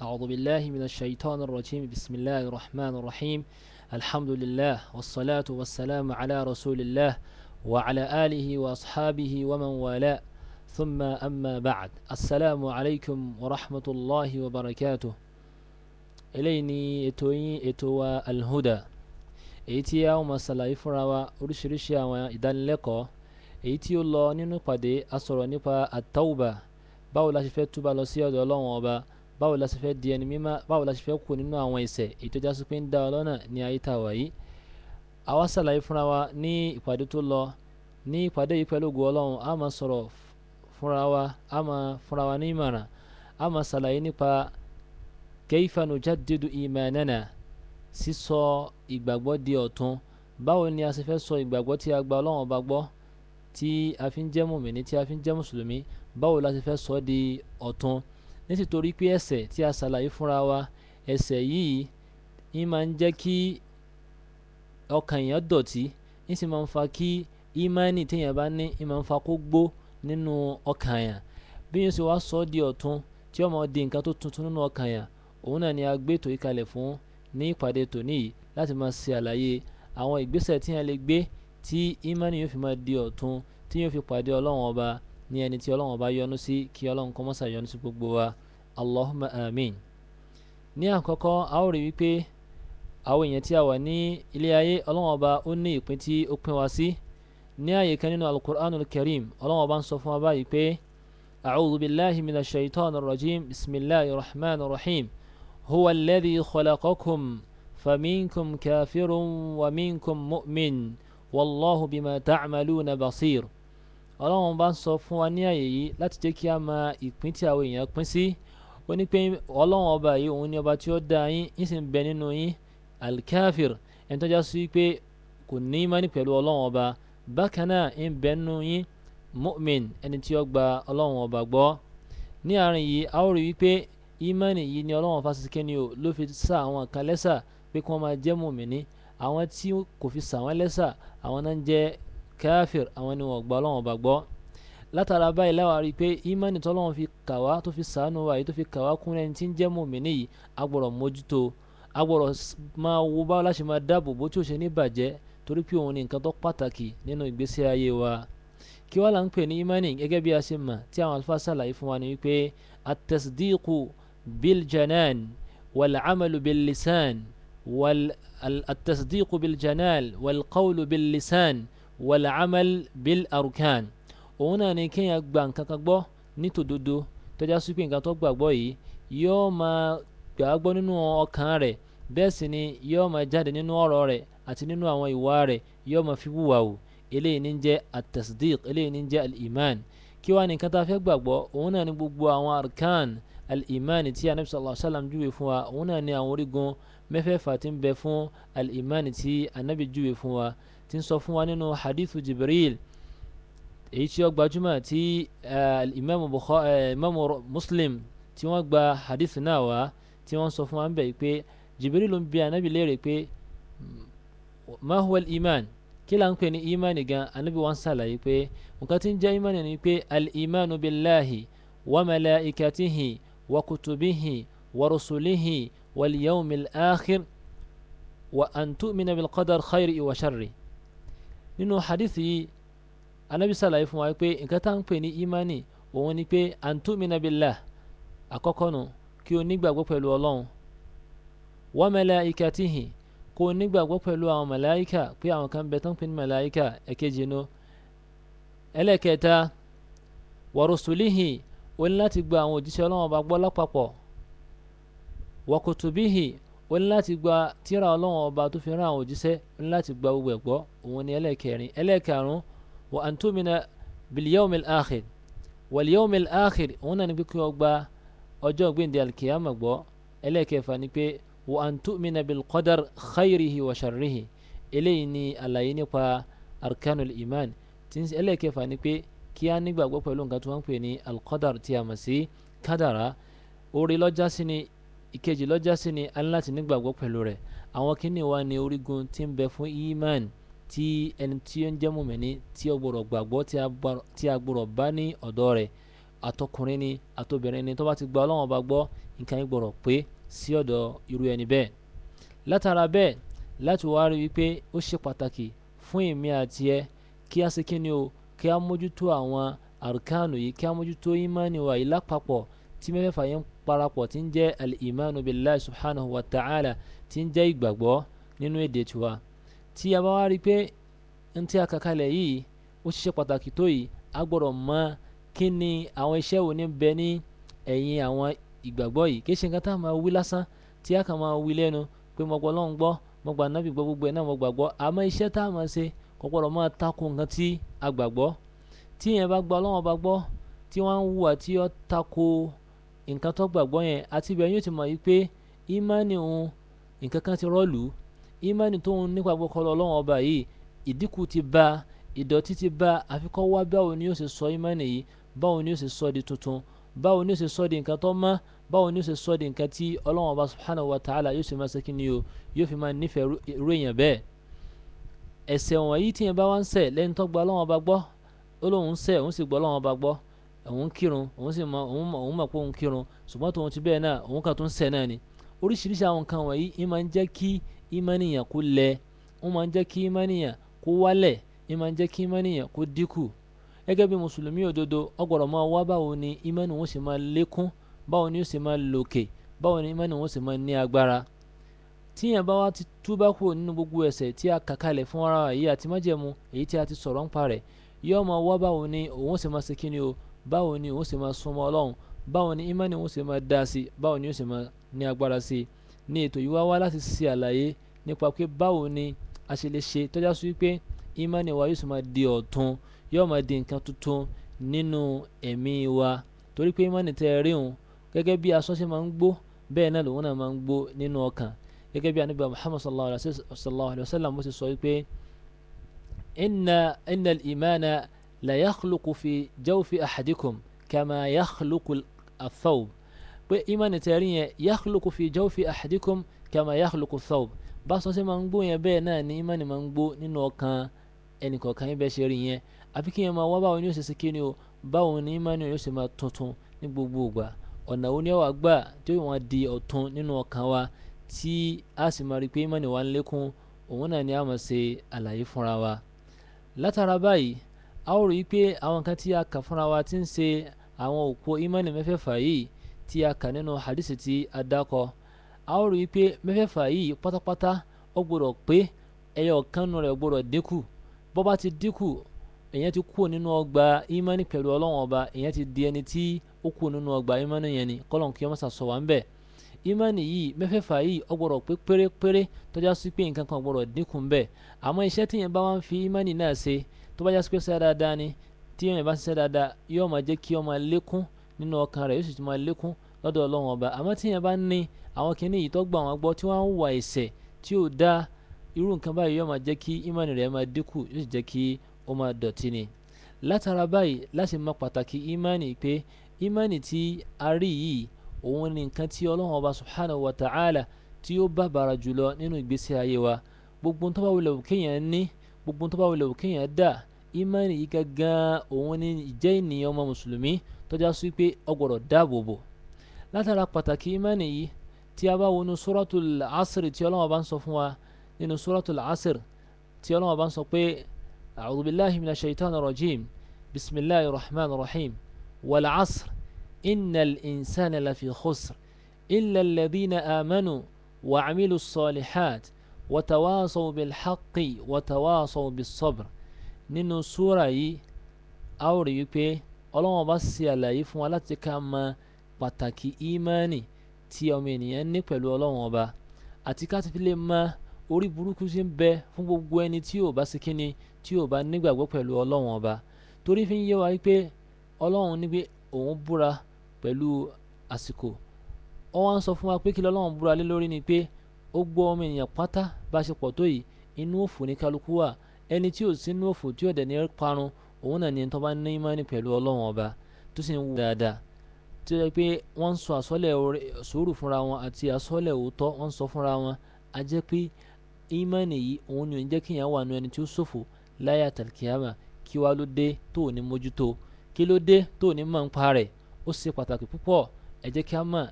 أعوذ بالله من الشيطان الرجيم بسم الله الرحمن الرحيم الحمد لله والصلاة والسلام على رسول الله وعلى آله وأصحابه ومن والاه ثم أما بعد السلام عليكم ورحمة الله وبركاته إليني إتوين إتوى الهدى إتيا ومسألة إفراوى أرشرشيا وإدان لكو إتيو الله نينو قدي أسروا نيبا التوبة باولا شفت توبة لسيا دولون وبا báwo la ṣe fẹ́ di ẹni mímọ́ báwo la ṣe fẹ́ kú nínú àwọn ẹ̀ṣẹ̀ ètò ìjásí pé ń dá ọ lọ́nà ní ayé tá a wà yìí àwa ṣàlàyé fúnra wa ní ìpàdé tó lọ ní ìpàdé yìí pẹ̀lú ògo Ọlọ́run a máa sọ̀rọ̀ fúnra wa a máa fúnra wa ní ìmọ̀ràn a máa ṣàlàyé nípa kayfa nujaddidu imanana sísọ ìgbàgbọ́ di ọ̀tun báwo ni a ṣe fẹ́ sọ ìgbàgbọ́ tí a gba Ọlọ́run ọba gbọ́ tí a fi ń jẹ́ mùmínì tí a fi ń jẹ́ mùsùlùmí báwo la ṣe fẹ́ sọ di ọ̀tun nítorí pé ẹ̀ṣẹ̀ tí a ṣàlàyé fúnra wa ẹ̀ṣẹ̀ yìí ń máa ń jẹ́ kí ọkàn èèyàn dọ̀tí ń sì máa ń fa kí ìmánì téèyàn bá ní ń máa ń fa kó gbó nínú ọkàn èèyàn bí yóò ṣe wá sọ ọ́ di ọ̀tun tí ó máa di nǹkan tó tuntun nínú ọkàn èèyàn òun náà ni a gbé ètò yìí kalẹ̀ fún ní ìpàdé tòní yìí láti máa ṣe àlàyé àwọn ìgbésẹ̀ tí yẹn lè gbé tí ìmánì yóò fi máa di ọ̀tun tí yóò fi pàdé Ọlọ́run ọba ní ẹni tí Ọlọ́run bá yọ́nú sí kí Ọlọ́run kó máa ṣàyọ́nú sí gbogbo wa Allahumma amin. Ní àkọ́kọ́ a ó rí wípé àwọn èèyàn tí a wà ní ilé ayé Ọlọ́run ọba ó ní ìpín tí ó pín wa sí ní àyè kan nínú al-Qur'anul Karim Ọlọ́run ọba ń sọ fún wa báyìí pé a'udhu billahi minash shaitanir rajim bismillahir rahmanir rahim huwa alladhi khalaqakum faminkum kafirun wa minkum mu'min wallahu bima ta'maluna basir. Ọlọ́run bá ń sọ fún wa ní àyè yìí láti jẹ́ kí a mọ ìpín tí àwọn èèyàn pín sí ó ní pé Ọlọ́run ọba yìí òun ni ọba tí ó dá yín yín sì ń bẹ nínú yín alkafir ẹni tó já sí pé kò ní ìmánì pẹ̀lú Ọlọ́run ọba bákan náà ń bẹ nínú yín mu'min ẹni tí ó gba Ọlọ́run ọba gbọ́ ní àárín yìí a ó rí wípé ìmánì yìí ni Ọlọ́run fásitì ni ó ló fi sá àwọn kan lẹ́sà pé kí wọ́n máa jẹ́ mùmíní àwọn tí kò fi sá wọn lẹ́sà àwọn náà ń jẹ́ káfíìr àwọn ni wọ́n gba Ọlọ́run ọba gbọ́ látara báyìí láwa rí i pé ìmánì tọ́lọ́run fi kà wá tó fi sàánú wa yìí tó fi kà wá kún ẹni tí ń jẹ́ mùmíní yìí a gbọ́dọ̀ mójútó a gbọ́dọ̀ máa wo báwo la ṣe máa dáàbò bó tí ó ṣe ní bàjẹ́ torí pé òun ni nǹkan tó pàtàkì nínú ìgbésí ayé wa kí wá là ń pè ní ìmánì gẹ́gẹ́ bí a ṣe mọ̀ tí àwọn alfa ṣàlàyé fún wa ni wípé at-tasdiqu bil janan wal amalu bil lisan at-tasdiqu bil janan wal qawlu bil lisan wal amal bil arkan òun náà ni kéèyàn gba nǹkan kan gbọ́ ní tòdodo tọ́já sí pé nǹkan tó gbàgbọ́ yìí yóò máa gbàgbọ́ nínú ọkàn rẹ̀ bẹ́ẹ̀ sì ni yóò máa jáde nínú ọ̀rọ̀ rẹ̀ àti nínú àwọn ìwà rẹ̀ yóò máa fi wúwa wò eléyìí ní jẹ́ at-tasdiq eléyìí ní jẹ́ al-iman kí wá ní nǹkan tá a fẹ́ gbàgbọ́ òun náà ni gbogbo àwọn arkan al-iman tí anabi sallallahu alayhi wa sallam júwe fún wa òun náà ni àwọn orígun mẹ́fẹ̀ẹ̀fà tí ń bẹ fún al-iman tí anabi júwe fún wa tí ń sọ fún wa nínú hadithu Jibril èyí tí ó gbajúmọ̀ tí imamu Muslim tí wọ́n gba hadith náà wá tí wọ́n sọ fún wa ń bẹ̀ pé Jibril ló ń bi anabi léèrè pé ma huwa al-iman kí là ń pè ní imani gan anabi wọn ṣàlàyé pé nǹkan tí ń jẹ́ imani ni pé al-imanu billahi wa malaikatihi wa kutubihi wa rusulihi wal yawmil akhir wa an tu'mina bil qadar khayri wa sharri nínú hadith yìí anabi ṣàlàyé fún wa pé nǹkan tá ń pè ní imani òun ni pé antumina billah àkọ́kọ́ nu kí o nígbàgbọ́ pẹ̀lú Ọlọ́run wa malaikatihi kó o nígbàgbọ́ pẹ̀lú àwọn màláíkà pé àwọn kan bẹ tán pè ní màláíkà ẹ̀kejì nu ẹlẹ́kẹta wa rusulihi o ní láti gba àwọn òjíṣẹ́ Ọlọ́run ọba gbọ́ lápapọ̀ wa kutubihi o ní láti gba tírà Ọlọ́run ọba tó fi rán àwọn òjíṣẹ́ o ní láti gba gbogbo ẹ̀ gbọ́ òun ni ẹlẹ́kẹrin ẹlẹ́karùn وأن تؤمن باليوم الآخر واليوم الآخر هنا نبيكي أقبى أجو بين دي الكيامة بو إلي كيف نبي وأن تؤمن بالقدر خيره وشره إليني ألايني با أركان الإيمان تنس إلي كيف نبي كيان نبي أقبى بلون كتوان بيني القدر تيامسي كدرا orí lọ́jà sí ni ìkejì lọ́jà sí ni aláti nígbàgbọ́ pẹ̀lú rẹ̀ àwọn kìíní wa ni orígun tí ń bẹ fún iman tí ẹni tí ó ń jẹ́ mùmínì tí ó gbọ́dọ̀ gbàgbọ́ tí a gbọ́dọ̀ bá ní ọ̀dọ̀ rẹ̀ àtọkùnrin ni àtobìnrin ni tó bá ti gba Ọlọ́run ọba gbọ́ nǹkan yìí gbọ́dọ̀ pé sí ọ̀dọ̀ irú ẹni bẹ́ẹ̀. Látara bẹ́ẹ̀ láti wá rí wípé ó ṣe pàtàkì fún èmi àti ẹ kí a ṣe kí ni o, kí a mójútó àwọn arkanu yìí, kí a mójútó ìmánì wa yìí lápapọ̀ tí mẹ́fẹ̀ẹ̀fà yẹn parapọ̀ tí ń jẹ́ al-imanu billahi subhanahu wa ta'ala, tí ń jẹ́ ìgbàgbọ́ nínú èdè tiwa. Tí a bá wá rí pé n tí a kà kalẹ̀ yìí ó ṣiṣẹ́ pàtàkì tó yìí, a gbọ́dọ̀ mọ̀ kí ni àwọn iṣẹ́ wo ní bẹ ní ẹ̀yìn àwọn ìgbàgbọ́ yìí. Kì í ṣe nǹkan tá a máa wí lásán, tí a kàn máa wí lẹ́nu pé mo gbọ́ Ọlọ́run gbọ́, mo gba Ànábì gbọ́, gbogbo ẹ̀ náà mo gbàgbọ́. Àmọ́ iṣẹ́ tá a máa ṣe kò gbọ́dọ̀ máa tako nǹkan tí a gbàgbọ́. Tí yẹn bá gba Ọlọ́run ọba gbọ́, tí wọ́n ń hùwà tí ó tako nǹkan tó gbàgbọ́ yẹn, àti ibẹ̀ yóò ti mọ̀ yìí pé ìmánì òun nǹkan kan ti rọ́ọ̀lù. Ìmánì tó ń nípa gbọ́kọ́ Ọlọ́run ọba yìí ìdínkù ti bá, ìdọ̀tí ti bá. Àfi kó wá báwo ni yóò ṣe sọ ìmánì yìí, báwo ni yóò ṣe sọ di tuntun, báwo ni yóò ṣe sọ di nǹkan tó mọ́, báwo ni yóò ṣe sọ di nǹkan tí Ọlọ́run ọba subhanahu wa ta'ala yóò ṣe máa ṣe kí ni o, yóò fi máa nífẹ̀ẹ́ irú èèyàn bẹ́ẹ̀. Ẹ̀ṣẹ̀ wọ̀nyí tí yẹn bá wá ń ṣẹ̀ lẹ́ni tó gba Ọlọ́run ọba gbọ́, ó lóun ń ṣẹ̀, òun sì gbọ́ Ọlọ́run ọba gbọ́, òun kírun, òun sì mọ̀ pé òun kírun, ṣùgbọ́n tòun ti bẹ́ẹ̀ náà òun kàn tún ṣẹ̀ náà ni. Oríṣiríṣi àwọn nǹkan wọ̀nyí ń máa ń jẹ́ kí ìmánìyàn kó lẹ, ó máa ń jẹ́ kí ìmánìyàn kó wálẹ̀, ń máa ń jẹ́ kí ìmánìyàn kó dínkù. Gẹ́gẹ́ bí mùsùlùmí òdodo, ó gbọ́dọ̀ máa wá báwo ni ìmánì wọn sì máa lékún, báwo ni ó sì máa lòkè, báwo ni ìmánì wọn sì máa ní agbára. Tí yẹn bá wá ti túbá kúrò nínú gbogbo ẹ̀ṣẹ̀ tí a kà kalẹ̀ fún ara wa yìí àti májẹ̀mú èyí tí a ti sọ̀rọ̀ ń pa rẹ̀, yóò máa wá báwo ni òun sì máa ṣe kí ni o, báwo ni òun sì máa súnmọ́ Ọlọ́run, báwo ni ìmánì òun sì máa dá sí, báwo ni ó sì máa ní agbára sí. Ní ètò yìí wá láti ṣe àlàyé nípa pé báwo ni a ṣe lè ṣe tọ́já sí pé ìmánì wa yóò sì máa di ọ̀tun, yóò máa di nǹkan tuntun nínú ẹ̀mí wa. Torí pé ìmánì tẹ́ rí òun gẹ́gẹ́ bí aṣọ ṣe máa ń gbó, bẹ́ẹ̀ náà lòun náà máa ń gbó nínú ọkàn. Gẹ́gẹ́ bí Ànábì Muhammad sallallahu alaihi wasallam bó ṣe sọ wípé innal imana la yakhluqu fi jawfi ahadikum kama yakhluqu ath-thawb. Pé ìmánì tẹ́ rí yẹn yakhluqu fi jawfi ahadikum kama yakhluqu ath-thawb. Bá aṣọ ṣe máa ń gbó yẹn, bẹ́ẹ̀ náà ni ìmánì máa ń gbó nínú ọkàn ẹnìkọ̀ọ̀kan yín bẹ́ẹ̀ ṣe rí yẹn. Àfi kí yẹn máa wá báwo ni ó ṣe kí ni o, báwo ni ìmánì yóò ṣe máa tuntun ní gbogbo ìgbà. Ọ̀nà wo ni ó wà gbà tí ó wọ́n di ọ̀tun nínú ọkàn wa tí a sì máa rí pé ìmánì wa ń lékún. Òun náà ni a máa ṣe àlàyé fúnra wa. Látara báyìí a ó rí pé àwọn nǹkan tí a kà fúnra wa tí ń ṣe àwọn òpó ìmánì mẹ́fẹ̀ẹ̀fà yìí tí a kà nínú hadisi tí a dákọ, a ó rí pé mẹ́fẹ̀ẹ̀fà yìí pátápátá ó gbọ́dọ̀ pé ẹyọ kan nínú rẹ̀ gbọ́dọ̀ dínkù. Bó bá ti dínkù, èyàn ti kú nínú ọgbà ìmánì pẹ̀lú Ọlọ́run ọba, èyàn ti di ẹni tí ó kú nínú ọgbà ìmánì yẹn ni. Kọ́lọ́n kí ó má ṣàṣọ wá ń bẹ̀. Ìmánì yìí mẹ́fẹ̀ẹ̀fà yìí ó gbọ́dọ̀ pé pérépéré tọ́já sí pé nǹkan kan gbọ́dọ̀ dínkù ń bẹ̀. Àmọ́ iṣẹ́ tí yẹn bá wá ń fi ìmánì náà ṣe tó bá já sí pé ṣe dáadáa ni, tí yẹn bá ṣiṣẹ́ dáadáa yóò máa jẹ́ kí ó máa lékún nínú ọkàn rẹ̀, yóò sì máa lékún lọ́dọ̀ Ọlọ́run ọba. Àmọ́ tí yẹn bá ní àwọn kìíní yìí tó gbà wọ́n gbọ́ tí wọ́n ń wà ẹ̀ṣẹ̀ tí ò dá, irú nǹkan báyìí yóò máa jẹ́ kí ìmánì rẹ̀ máa dínkù, yóò sì jẹ́ kí ó máa dọ̀tí ni. Látara báyìí láti mọ pàtàkì ìmánì pé ìmánì tí a rí yìí òun ni nǹkan tí Ọlọ́run ọba subhanahu wa ta'ala tí ó bàbàrà jùlọ nínú ìgbésí ayé wa. Gbogbo tó bá wulẹ̀ wù kéèyàn ní, gbogbo tó bá wulẹ̀ wù kéèyàn dà, ìmánì yìí gangan òun ni ìjẹ́ ènìyàn ọmọ mùsùlùmí tọ́já sí pé ó gbọ́dọ̀ dáàbò bò. Látara pàtàkì ìmánì yìí tí a bá wọnú suratul asr tí Ọlọ́run ọba ń sọ fún wa nínú suratul asr tí Ọlọ́run ọba ń sọ pé a'udhu billahi minash shaitanir rajim bismillahir rahmanir rahim wal asr innal insana lafi khusr illa alladhina amanu wa 'amilus salihat wa tawasaw bil haqqi wa tawasaw bis sabr. Nínú súra yìí a ó rí wípé Ọlọ́run ọba ṣe àlàyé fún wa láti ká mọ pàtàkì ìmánì tí ọmọ ènìyàn ní pẹ̀lú Ọlọ́run ọba, àti ká ti fi lè mọ orí burúkú tí ń bẹ fún gbogbo ẹni tí ò bá ṣe kíni, tí ò bá nígbàgbọ́ pẹ̀lú Ọlọ́run ọba. Torí fi ń yé wa wípé Ọlọ́run ní pé òun búra pẹ̀lú àsìkò. Ó wá ń sọ fún wa pé kí Ọlọ́run búra lé lórí ni pé ó gbọ́ ọmọ ènìyàn pátá bá ṣe pọ̀ tó yìí, inú òfò ní kálukú wà. Ẹni tí ò sí inú òfò tí ò dẹ̀ ní parun, òun náà ni ẹni tó bá ní ìmánì pẹ̀lú Ọlọ́run ọba tó sì ń wù dáadáa. Tí ó yẹ pé wọ́n ń sọ àsọ́lẹ̀ sùúrù fúnra wọn àti àsọ́lẹ̀ òótọ́ wọ́n ń sọ fúnra wọn. A jẹ́ pé ìmánì yìí òun ni ò ń jẹ́ kí èèyàn wà nù ẹni tí ó ṣòfò láyé àtàlkìyàmà. Kí wá ló dé tó ní mójútó? Kí ló dé tó ní mọ̀ ń pa rẹ̀? ó ṣe pàtàkì púpọ̀ ẹ jẹ́ kí a mọ̀